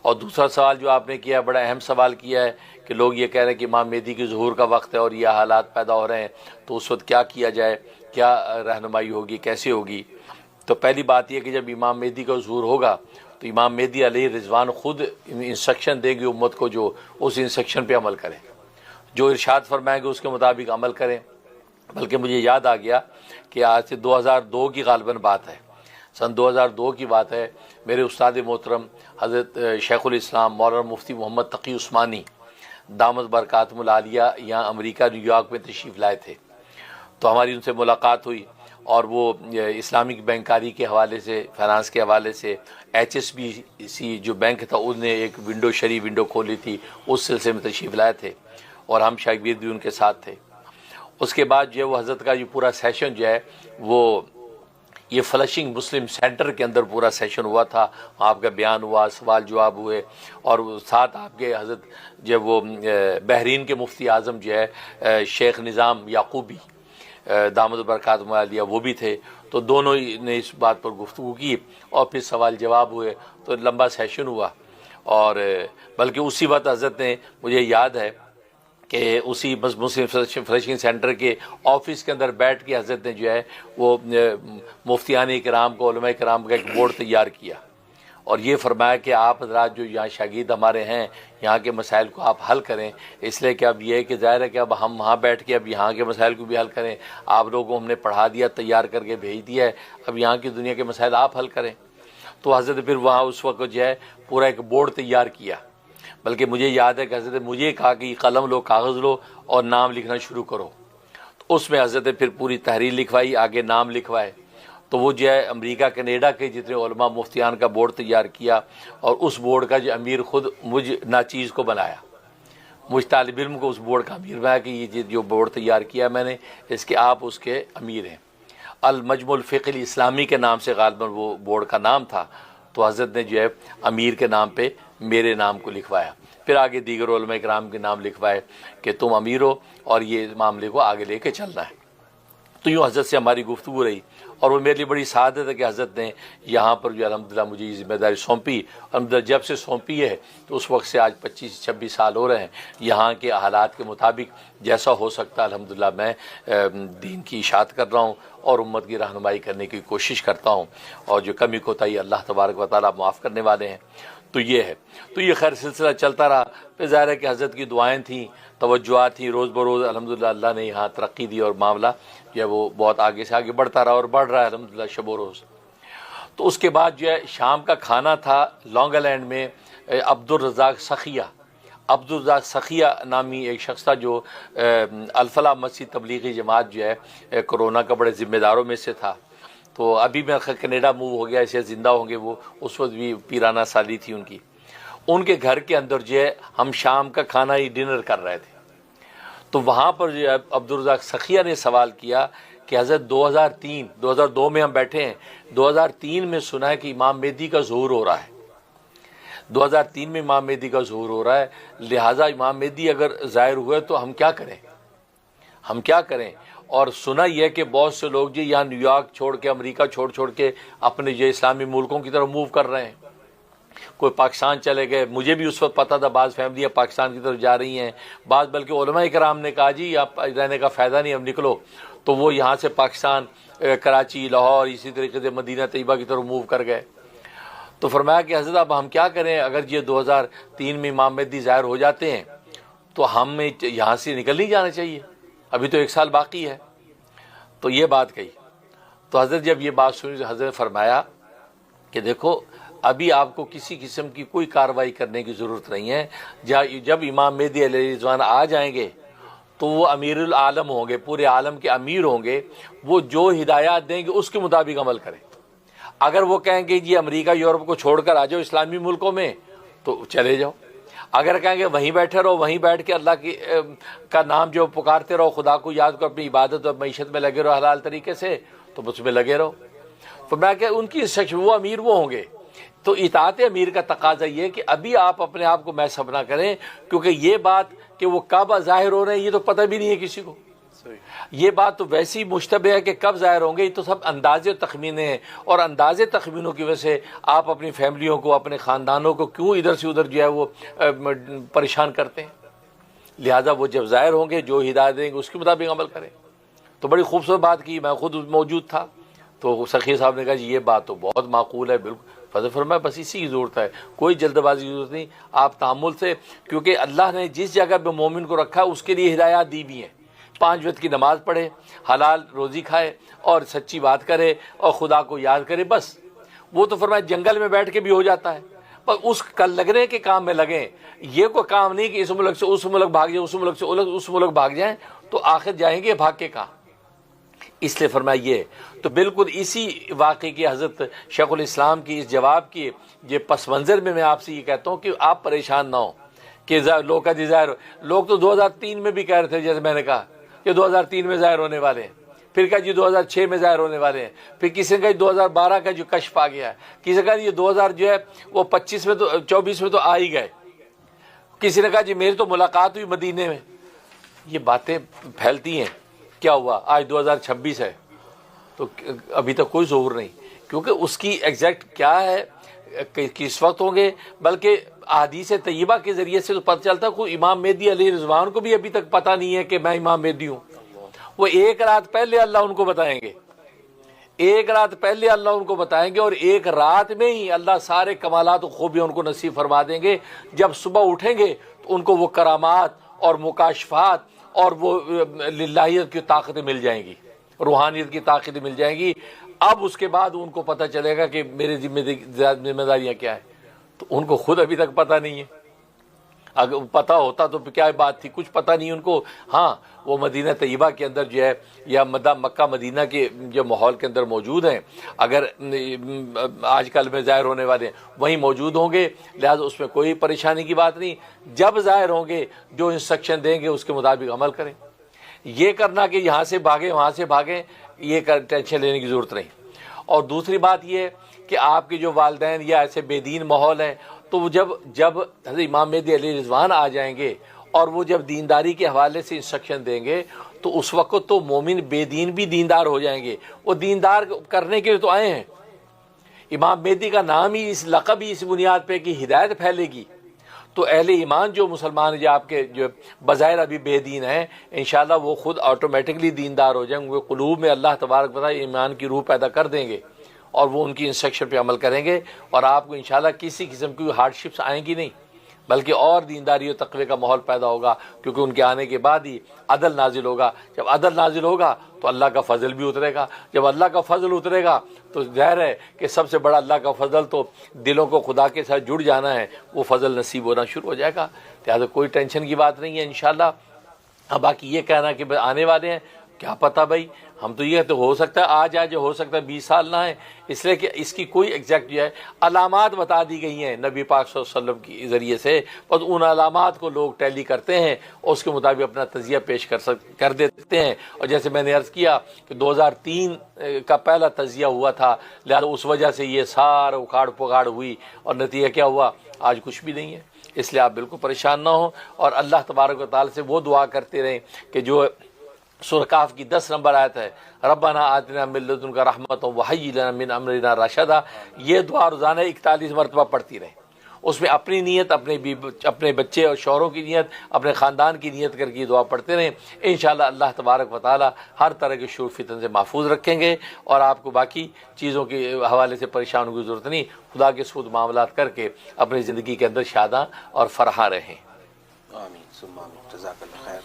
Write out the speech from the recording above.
اور دوسرا سوال جو آپ نے کیا بڑا اہم سوال کیا ہے کہ لوگ یہ کہہ رہے ہیں کہ امام مہدی کی ظہور کا وقت ہے اور یہ حالات پیدا ہو رہے ہیں، تو اس وقت کیا کیا جائے، کیا رہنمائی ہوگی، کیسے ہوگی؟ تو پہلی بات یہ کہ جب امام مہدی کا ظہور ہوگا تو امام مہدی علیہ رضوان خود انسٹرکشن دیں گے امت کو، جو اس انسٹرکشن پہ عمل کریں، جو ارشاد فرمائیں گے اس کے مطابق عمل کریں۔ بلکہ مجھے یاد آ گیا کہ آج سے 2002 کی غالباً بات ہے، سن 2002 کی بات ہے، میرے استاد محترم حضرت شیخ الاسلام مولانا مفتی محمد تقی عثمانی دامت برکاتہم العالیہ یہاں امریکہ نیو یارک میں تشریف لائے تھے، تو ہماری ان سے ملاقات ہوئی، اور وہ اسلامک بینکاری کے حوالے سے، فائنانس کے حوالے سے HSBC جو بینک تھا اس نے ایک ونڈو کھولی تھی، اس سلسلے میں تشریف لائے تھے، اور ہم شاگرد بھی ان کے ساتھ تھے۔ اس کے بعد جو ہے وہ حضرت کا یہ پورا سیشن جو ہے وہ یہ فلشنگ مسلم سینٹر کے اندر پورا سیشن ہوا تھا، آپ کا بیان ہوا، سوال جواب ہوئے، اور ساتھ آپ کے حضرت جو وہ بحرین کے مفتی اعظم جو ہے شیخ نظام یعقوبی دامت برکاتہم العالیہ وہ بھی تھے، تو دونوں نے اس بات پر گفتگو کی اور پھر سوال جواب ہوئے، تو لمبا سیشن ہوا۔ اور بلکہ اسی وقت حضرت نے، مجھے یاد ہے کہ اسی مسلم فلشنگ سینٹر کے آفس کے اندر بیٹھ کے حضرت نے جو ہے وہ مفتیان کرام کو، علماء کرام کا ایک بورڈ تیار کیا، اور یہ فرمایا کہ آپ حضرات جو یہاں شاگرد ہمارے ہیں، یہاں کے مسائل کو آپ حل کریں، اس لیے کہ اب یہ ہے کہ ظاہر ہے کہ اب ہم وہاں بیٹھ کے اب یہاں کے مسائل کو بھی حل کریں، آپ لوگوں کو ہم نے پڑھا دیا، تیار کر کے بھیج دیا ہے، اب یہاں کی دنیا کے مسائل آپ حل کریں۔ تو حضرت پھر وہاں اس وقت جو ہے پورا ایک بورڈ تیار کیا، بلکہ مجھے یاد ہے کہ حضرت نے مجھے کہا کہ قلم لو، کاغذ لو اور نام لکھنا شروع کرو، تو اس میں حضرت نے پھر پوری تحریر لکھوائی، آگے نام لکھوائے، تو وہ جو ہے امریکہ کینیڈا کے جتنے علماء مفتیان کا بورڈ تیار کیا، اور اس بورڈ کا جو امیر خود مجھ ناچیز کو بنایا، مجھ طالب علم کو اس بورڈ کا امیر بنایا کہ یہ جو بورڈ تیار کیا میں نے، اس کے آپ اس کے امیر ہیں۔ المجمع الفقہ الاسلامی کے نام سے غالباً وہ بورڈ کا نام تھا، تو حضرت نے جو ہے امیر کے نام پہ میرے نام کو لکھوایا، پھر آگے دیگر علماء کرام کے نام لکھوائے کہ تم امیر ہو اور یہ معاملے کو آگے لے کے چلنا ہے۔ تو یوں حضرت سے ہماری گفتگو رہی، اور وہ میرے لیے بڑی سعادت ہے کہ حضرت نے یہاں پر جو الحمدللہ مجھے یہ ذمہ داری سونپی، الحمدللہ جب سے سونپی ہے تو اس وقت سے آج 25-26 سال ہو رہے ہیں، یہاں کے حالات کے مطابق جیسا ہو سکتا الحمدللہ میں دین کی اشاعت کر رہا ہوں اور امت کی رہنمائی کرنے کی کوشش کرتا ہوں، اور جو کمی کوتاہی اللہ تبارک و تعالیٰ معاف کرنے والے ہیں۔ تو یہ ہے، تو یہ خیر سلسلہ چلتا رہا، پھر ظاہر ہے کہ حضرت کی دعائیں تھیں، توجہات تھیں، روز بروز الحمدللہ اللہ نے یہاں ترقی دی، اور معاملہ جو ہے وہ بہت آگے سے آگے بڑھتا رہا اور بڑھ رہا ہے الحمدللہ شب و روز۔ تو اس کے بعد جو ہے شام کا کھانا تھا لانگ آئلینڈ میں، عبدالرزاق سخیہ نامی ایک شخص تھا جو الفلاح مسجد تبلیغی جماعت جو ہے کرونا کا بڑے ذمہ داروں میں سے تھا، تو ابھی میں کینیڈا موو ہو گیا، اسے زندہ ہوں گے وہ، اس وقت بھی پیرانہ سالی تھی ان کی۔ ان کے گھر کے اندر جو ہے ہم شام کا کھانا ہی ڈنر کر رہے تھے، تو وہاں پر جو ہے عبدالرزاق سخیہ نے سوال کیا کہ حضرت 2002 میں ہم بیٹھے ہیں، 2003 میں سنا ہے کہ امام مہدی کا ظہور ہو رہا ہے، 2003 میں امام مہدی کا ظہور ہو رہا ہے، لہٰذا امام مہدی اگر ظاہر ہوئے تو ہم کیا کریں؟ اور سنا یہ کہ بہت سے لوگ جو یہاں نیو یارک چھوڑ کے، امریکہ چھوڑ کے اپنے جو اسلامی ملکوں کی طرف موو کر رہے ہیں، کوئی پاکستان چلے گئے، مجھے بھی اس وقت پتہ تھا بعض فیملیاں پاکستان کی طرف جا رہی ہیں، بعض بلکہ علماء کرام نے کہا جی آپ رہنے کا فائدہ نہیں، اب نکلو، تو وہ یہاں سے پاکستان، کراچی، لاہور، اسی طریقے سے مدینہ طیبہ کی طرف موو کر گئے۔ تو فرمایا کہ حضرت اب ہم کیا کریں، اگر یہ 2003 میں امام مہدی ظاہر ہو جاتے ہیں تو ہمیں یہاں سے نکل نہیں جانا چاہیے، ابھی تو 1 سال باقی ہے۔ تو یہ بات کہی، تو حضرت جب یہ بات سنی تو حضرت نے فرمایا کہ دیکھو ابھی آپ کو کسی قسم کی کوئی کارروائی کرنے کی ضرورت نہیں ہے، جب امام مہدی علیہ رضوان آ جائیں گے تو وہ امیر العالم ہوں گے، پورے عالم کے امیر ہوں گے، وہ جو ہدایات دیں گے اس کے مطابق عمل کریں۔ اگر وہ کہیں گے جی امریکہ یورپ کو چھوڑ کر آ جاؤ اسلامی ملکوں میں تو چلے جاؤ، اگر کہیں گے وہیں بیٹھے رہو، وہیں بیٹھ کے اللہ کی کا نام جو پکارتے رہو، خدا کو یاد کرو، اپنی عبادت اور معیشت میں لگے رہو حلال طریقے سے، تو اس میں لگے رہو۔ تو میں کہ ان کی وہ امیر وہ ہوں گے، تو اطاعت امیر کا تقاضا یہ کہ ابھی آپ اپنے آپ کو محسوب نہ کریں، کیونکہ یہ بات کہ وہ کب ظاہر ہو رہے ہیں یہ تو پتہ بھی نہیں ہے کسی کو، یہ بات تو ویسی مشتبہ ہے کہ کب ظاہر ہوں گے، یہ تو سب اندازے و تخمینے ہیں، اور اندازے تخمینوں کی وجہ سے آپ اپنی فیملیوں کو، اپنے خاندانوں کو کیوں ادھر سے ادھر جو ہے وہ پریشان کرتے ہیں؟ لہٰذا وہ جب ظاہر ہوں گے جو ہدایت دیں گے اس کے مطابق عمل کریں۔ تو بڑی خوبصورت بات کی، میں خود موجود تھا، تو سخی صاحب نے کہا جی یہ بات تو بہت معقول ہے، بالکل۔ فضل فرمایا بس اسی کی ضرورت ہے، کوئی جلد بازی کی ضرورت نہیں، آپ تحمل سے، کیونکہ اللہ نے جس جگہ پہ مومن کو رکھا اس کے لیے ہدایات دی بھی ہیں۔ 5 وقت کی نماز پڑھے، حلال روزی کھائے، اور سچی بات کرے، اور خدا کو یاد کرے، بس۔ وہ تو فرمایا جنگل میں بیٹھ کے بھی ہو جاتا ہے، پر اس کل لگنے کے کام میں لگیں۔ یہ کوئی کام نہیں کہ اس ملک سے اس ملک بھاگ جائیں، اس ملک سے اس ملک بھاگ جائیں، تو آخر جائیں گے بھاگ کے کہاں؟ اس لیے فرمایا یہ تو بالکل اسی واقعے کی حضرت شیخ الاسلام کی اس جواب کی یہ پس منظر میں آپ سے یہ کہتا ہوں کہ آپ پریشان نہ ہوں کہ لوگ کا ظاہر، لوگ تو 2003 میں بھی کہہ رہے تھے، جیسے میں نے کہا کہ 2003 میں ظاہر ہونے والے ہیں، پھر کہا جی 2006 میں ظاہر ہونے والے ہیں، پھر کسی نے کہا 2012 کا جو کشف آ گیا ہے، کسی نے کہا یہ 2000 جو ہے وہ 25 میں تو 24 میں تو آ ہی گئے، کسی نے کہا جی میری تو ملاقات ہوئی مدینے میں۔ یہ باتیں پھیلتی ہیں، کیا ہوا آج 2026 ہے تو ابھی تک کوئی ظہور نہیں، کیونکہ اس کی ایگزیکٹ کیا ہے کس وقت ہوں گے، بلکہ احادیث طیبہ کے ذریعے سے تو پتہ چلتا ہے کوئی امام مہدی علیہ رضوان کو بھی ابھی تک پتہ نہیں ہے کہ میں امام مہدی ہوں۔ وہ ایک رات پہلے اللہ ان کو بتائیں گے، ایک رات پہلے اللہ ان کو بتائیں گے، اور ایک رات میں ہی اللہ سارے کمالات و خوبیاں ان کو نصیب فرما دیں گے۔ جب صبح اٹھیں گے تو ان کو وہ کرامات اور مکاشفات اور وہ للہیت کی طاقتیں مل جائیں گی، روحانیت کی طاقتیں مل جائیں گی۔ اب اس کے بعد ان کو پتہ چلے گا کہ میرے ذمہ داریاں کیا ہیں، تو ان کو خود ابھی تک پتہ نہیں ہے۔ اگر پتہ ہوتا تو کیا بات تھی، کچھ پتہ نہیں ان کو۔ ہاں وہ مدینہ طیبہ کے اندر جو ہے یا مکہ مدینہ کے جو ماحول کے اندر موجود ہیں، اگر آج کل میں ظاہر ہونے والے ہیں وہیں موجود ہوں گے، لہٰذا اس میں کوئی پریشانی کی بات نہیں۔ جب ظاہر ہوں گے جو انسٹرکشن دیں گے اس کے مطابق عمل کریں۔ یہ کرنا کہ یہاں سے بھاگیں وہاں سے بھاگیں، یہ ٹینشن لینے کی ضرورت نہیں۔ اور دوسری بات یہ کہ آپ کے جو والدین یا ایسے بے دین ماحول ہیں، تو وہ جب حضرت امام مہدی علیہ رضوان آ جائیں گے اور وہ جب دینداری کے حوالے سے انسٹرکشن دیں گے، تو اس وقت تو مومن بے دین بھی دیندار ہو جائیں گے۔ وہ دیندار کرنے کے لیے تو آئے ہیں۔ امام مہدی کا نام ہی، اس لقب ہی اس بنیاد پہ کہ ہدایت پھیلے گی، تو اہل ایمان جو مسلمان جو آپ کے جو بظاہر ابھی بے دین ہیں، انشاءاللہ وہ خود آٹومیٹکلی دیندار ہو جائیں گے۔ قلوب میں اللہ تبارک و تعالیٰ ایمان کی روح پیدا کر دیں گے، اور وہ ان کی انسٹرکشن پہ عمل کریں گے، اور آپ کو انشاءاللہ کسی قسم کی ہارڈ شپس آئیں گی نہیں، بلکہ اور دینداری و تقوی کا ماحول پیدا ہوگا، کیونکہ ان کے آنے کے بعد ہی عدل نازل ہوگا۔ جب عدل نازل ہوگا تو اللہ کا فضل بھی اترے گا۔ جب اللہ کا فضل اترے گا تو ظاہر ہے کہ سب سے بڑا اللہ کا فضل تو دلوں کو خدا کے ساتھ جڑ جانا ہے، وہ فضل نصیب ہونا شروع ہو جائے گا۔ لہٰذا کوئی ٹینشن کی بات نہیں ہے انشاءاللہ۔ اب باقی یہ کہنا کہ آنے والے ہیں، کیا پتہ بھائی، ہم تو یہ تو ہو سکتا ہے آج ہو سکتا ہے 20 سال نہ ہے، اس لیے کہ اس کی کوئی ایگزیکٹ جو ہے علامات بتا دی گئی ہیں نبی پاک صلی اللہ علیہ وسلم کے ذریعے سے، بس ان علامات کو لوگ ٹیلی کرتے ہیں اور اس کے مطابق اپنا تجزیہ پیش کر دیتے ہیں۔ اور جیسے میں نے عرض کیا کہ 2003 کا پہلا تجزیہ ہوا تھا، لہٰذا اس وجہ سے یہ سارا اکھاڑ پکاڑ ہوئی، اور نتیجہ کیا ہوا، آج کچھ بھی نہیں ہے۔ اس لیے آپ بالکل پریشان نہ ہوں، اور اللہ تبارک و تعالیٰ سے وہ دعا کرتے رہیں کہ جو سورہ کہف کی 10 نمبر آیت ہے، ربنا آتنا من لدنک رحمۃ وہیئ لنا من امرنا رشدا، یہ دعا روزانہ 41 مرتبہ پڑھتی رہیں۔ اس میں اپنی نیت، اپنے بچے اور شوہروں کی نیت، اپنے خاندان کی نیت کر کے دعا پڑھتے رہیں۔ انشاءاللہ اللہ تبارک و تعالی ہر طرح کے شور فتن سے محفوظ رکھیں گے، اور آپ کو باقی چیزوں کے حوالے سے پریشان ہونے کی ضرورت نہیں۔ خدا کے سود معاملات کر کے اپنی زندگی کے اندر شاداں اور فرحاں رہیں۔ آمین ثم آمین، جزاک اللہ خیر۔